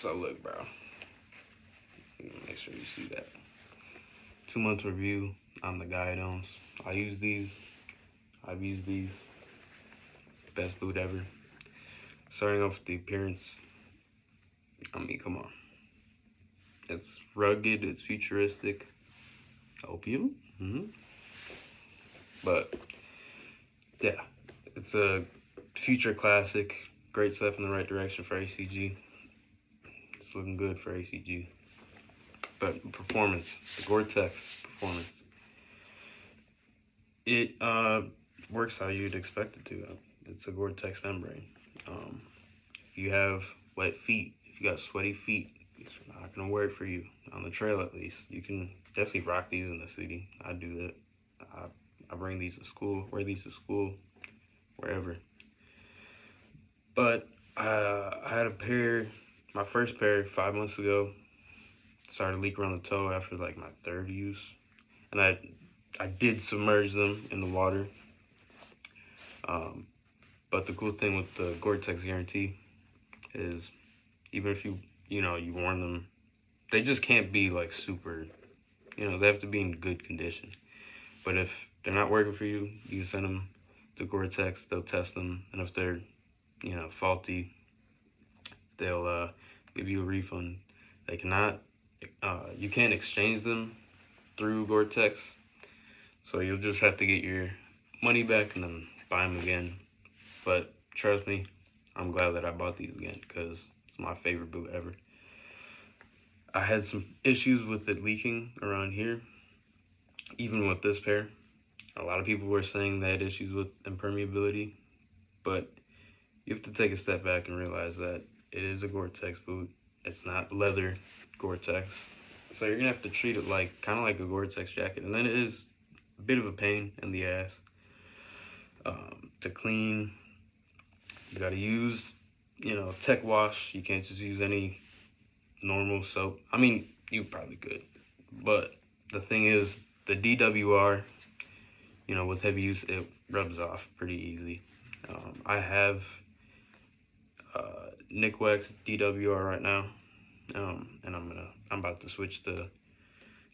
So look, bro. Make sure you see that. 2 month review on the gaiadomes. I've used these. Best boot ever. Starting off with the appearance. I mean, come on. It's rugged. It's futuristic. Opium. But yeah, it's a future classic. Great step in the right direction for ACG. It's looking good for ACG. But performance, the Gore-Tex performance, it works how you'd expect it to. It's a Gore-Tex membrane. If you have wet feet, if you got sweaty feet, it's not gonna work for you on the trail. At least you can definitely rock these in the city. I do that. I bring these to school, wear these to school, wherever. But I had a pair, my first pair 5 months ago. Started leak around the toe after like my third use, and I did submerge them in the water. But the cool thing with the Gore-Tex guarantee is even if you warn them, they just can't be like super, they have to be in good condition. But if they're not working for you, you can send them to Gore-Tex. They'll test them, and if they're faulty, they'll give you a refund. They cannot. You can't exchange them through Gore-Tex, so you'll just have to get your money back and then buy them again. But trust me, I'm glad that I bought these again because it's my favorite boot ever. I had some issues with it leaking around here, even with this pair. A lot of people were saying they had issues with impermeability, but you have to take a step back and realize that it is a Gore-Tex boot. It's not leather Gore-Tex, so you're gonna have to treat it like kind of like a Gore-Tex jacket, and then it is a bit of a pain in the ass to clean. You gotta use tech wash. You can't just use any normal soap. I mean, you probably could, but the thing is the DWR, with heavy use, it rubs off pretty easy. I have Nickwax DWR right now. And I'm about to switch to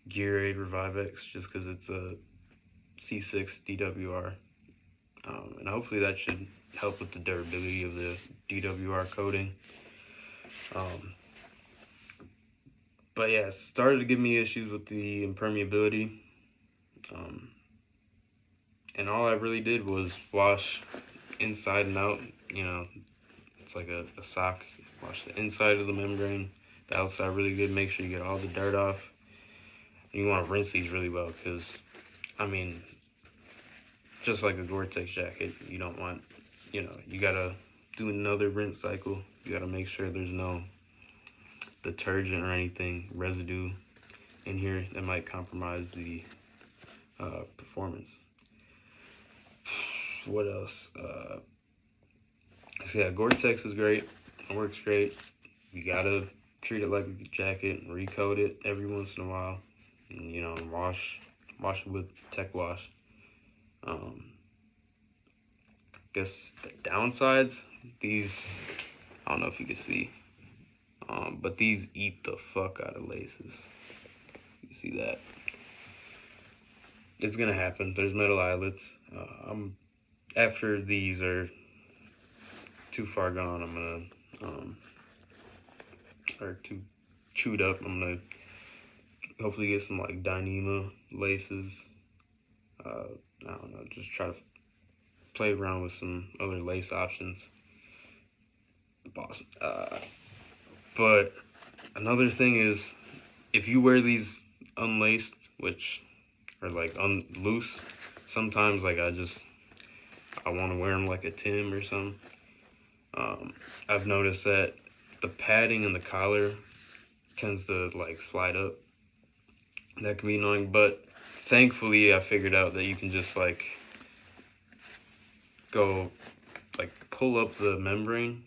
Gearade Revive X just because it's a C6 DWR, and hopefully that should help with the durability of the DWR coating. But yeah, it started to give me issues with the impermeability, and all I really did was wash inside and out. It's like a sock. Wash the inside of the membrane, the outside really good. Make sure you get all the dirt off. And you want to rinse these really well because, I mean, just like a Gore-Tex jacket, you don't want, you gotta do another rinse cycle. You gotta make sure there's no detergent or anything, residue in here that might compromise the performance. What else? So yeah, Gore-Tex is great. It works great. You gotta treat it like a jacket, recoat it every once in a while, and wash it with tech wash. Guess the downsides, these, I don't know if you can see, but these eat the fuck out of laces. You see that? It's gonna happen. There's metal eyelets. After these are too far gone, I'm gonna or too chewed up, I'm gonna hopefully get some like Dyneema laces. I don't know, just try to play around with some other lace options. Boss. But another thing is, if you wear these unlaced, which are like loose, sometimes like I want to wear them like a Tim or something. I've noticed that the padding in the collar tends to like slide up. That can be annoying, but thankfully I figured out that you can just like go like pull up the membrane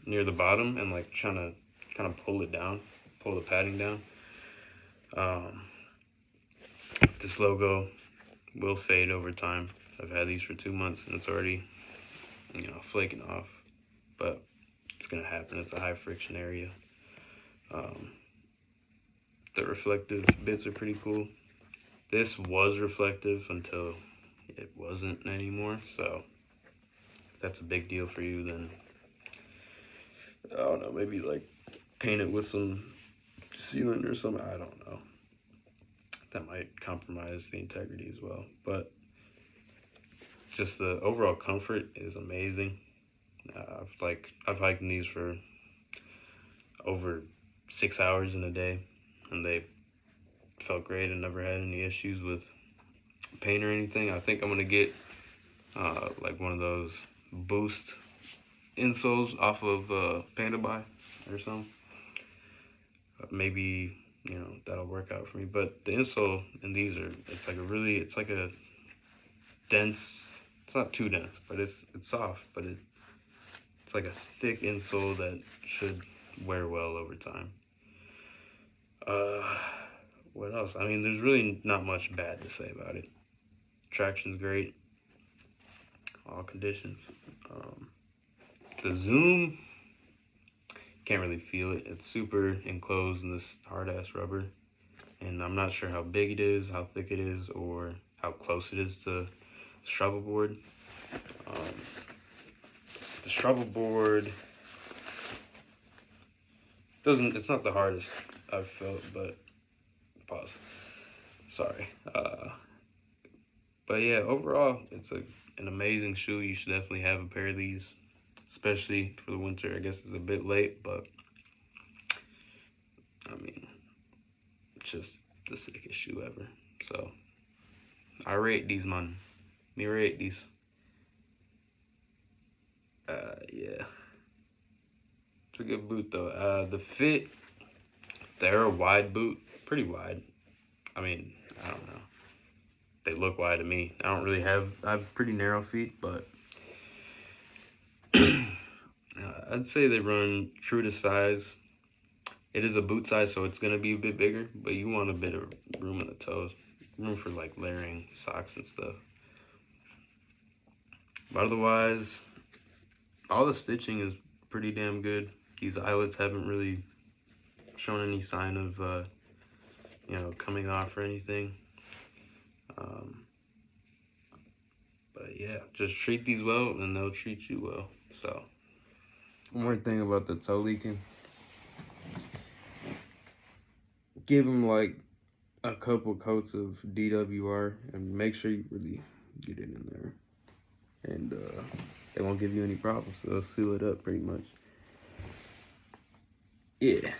near the bottom and like trying to kind of pull it down, pull the padding down. This logo will fade over time. I've had these for 2 months and it's already flaking off, but it's gonna happen. It's a high friction area. Um, the reflective bits are pretty cool. This was reflective until it wasn't anymore, so if that's a big deal for you, then I don't know, maybe like paint it with some sealant or something. I don't know. That might compromise the integrity as well, but just the overall comfort is amazing. I've hiked in these for over 6 hours in a day, and they felt great. I never had any issues with pain or anything. I think I'm gonna get like one of those boost insoles off of Panda Buy or something. Maybe, that'll work out for me. But the insole in these it's like a dense. It's not too dense, but it's soft. But it's like a thick insole that should wear well over time. What else? I mean, there's really not much bad to say about it. Traction's great, all conditions. The zoom, can't really feel it. It's super enclosed in this hard ass rubber, and I'm not sure how big it is, how thick it is, or how close it is to the struggle board. The struggle board it's not the hardest I've felt, but pause. Sorry. But yeah, overall, it's an amazing shoe. You should definitely have a pair of these, especially for the winter. I guess it's a bit late, but I mean, it's just the sickest shoe ever. So I rate these, man. Me rate these. Yeah, it's a good boot though. The fit, they're a wide boot, pretty wide. I mean, I don't know. They look wide to me. I have pretty narrow feet, but I'd say they run true to size. It is a boot size, so it's gonna be a bit bigger, but you want a bit of room in the toes, room for like layering socks and stuff. But otherwise, all the stitching is pretty damn good. These eyelets haven't really shown any sign of, coming off or anything. But yeah, just treat these well and they'll treat you well. So, one more thing about the toe leaking. Give them like a couple coats of DWR and make sure you really get it in there. And they won't give you any problems. So they'll seal it up pretty much. Yeah.